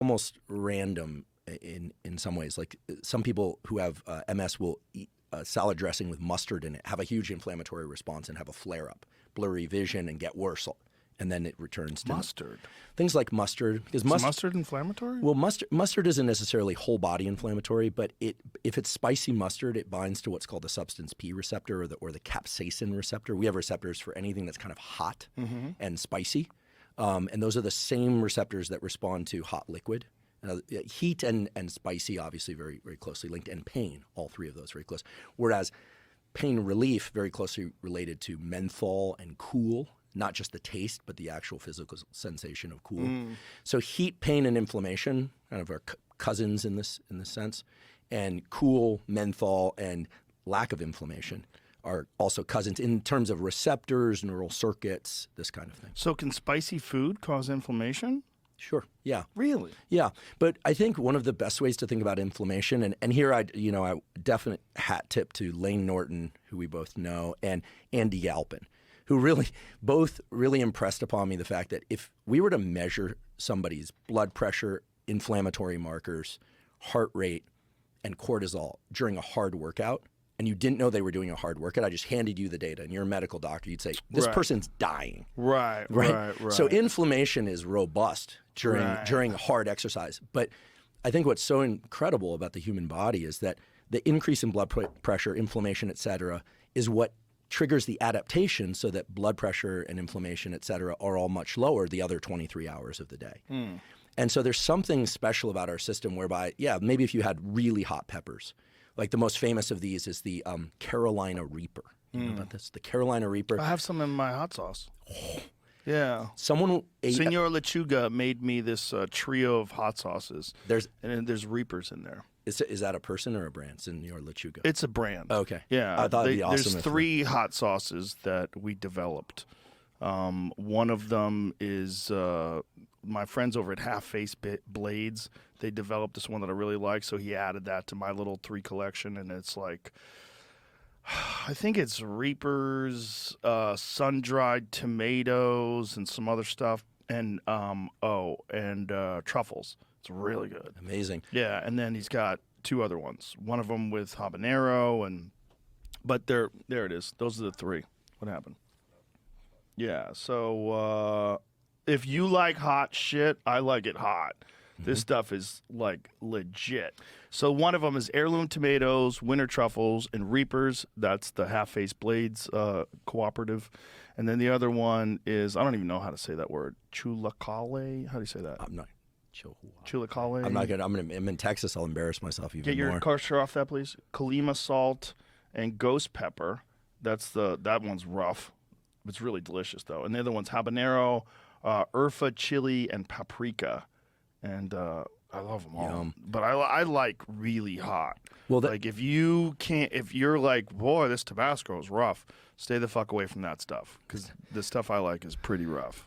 almost random in some ways. Like some people who have MS will eat salad dressing with mustard in it, have a huge inflammatory response and have a flare-up, blurry vision, and get worse. And then it returns to mustard. Things like mustard. Because Is mustard inflammatory? Well, mustard isn't necessarily whole body inflammatory, but if it's spicy mustard, it binds to what's called the substance P receptor or the capsaicin receptor. We have receptors for anything that's kind of hot and spicy. And those are the same receptors that respond to hot liquid. Heat and spicy, obviously, very, very closely linked, and pain, all three of those very close. Whereas pain relief, very closely related to menthol and cool, not just the taste, but the actual physical sensation of cool. So heat, pain, and inflammation kind of are cousins in this sense. And cool, menthol, and lack of inflammation are also cousins in terms of receptors, neural circuits, this kind of thing. So can spicy food cause inflammation? Sure. Yeah. Really? Yeah. But I think one of the best ways to think about inflammation, and here I definite hat tip to Lane Norton, who we both know, and Andy Galpin, who both really impressed upon me the fact that if we were to measure somebody's blood pressure, inflammatory markers, heart rate, and cortisol during a hard workout, and you didn't know they were doing a hard workout, I just handed you the data, and you're a medical doctor, you'd say, this person's dying. Right. So inflammation is robust during hard exercise. But I think what's so incredible about the human body is that the increase in blood pressure, inflammation, et cetera, is what triggers the adaptation so that blood pressure and inflammation, et cetera, are all much lower the other 23 hours of the day. And so there's something special about our system whereby, maybe if you had really hot peppers, like the most famous of these is the Carolina Reaper. You know about this? The Carolina Reaper. I have some in my hot sauce. Yeah. Someone ate Senor Lechuga made me this trio of hot sauces. There's Reapers in there. Is that a person or a brand? Senor Lechuga. It's a brand. Oh, okay. Yeah. I thought it'd be awesome. There's three hot sauces that we developed. One of them is my friends over at Half Face Blades. They developed this one that I really like, so he added that to my little 3 collection, and it's like, I think it's Reapers, sun-dried tomatoes, and some other stuff, and truffles. It's really good. Amazing. Yeah, and then he's got 2 other ones. One of them with habanero, but there it is. Those are the 3. What happened? Yeah, so if you like hot shit, I like it hot. This stuff is like legit. So one of them is heirloom tomatoes, winter truffles, and Reapers. That's the Half Face Blades cooperative. And then the other one is, I don't even know how to say that word, chulacale. How do you say that? I'm not. Chulacale. I'm in Texas. I'll embarrass myself even more. Get your cursor off that, please. Colima salt and ghost pepper. That one's rough. It's really delicious, though. And the other one's habanero, urfa chili, and paprika. And I love them all. Yum. But I like really hot. Well, like if you're like, boy, this Tabasco is rough, stay the fuck away from that stuff. Because the stuff I like is pretty rough.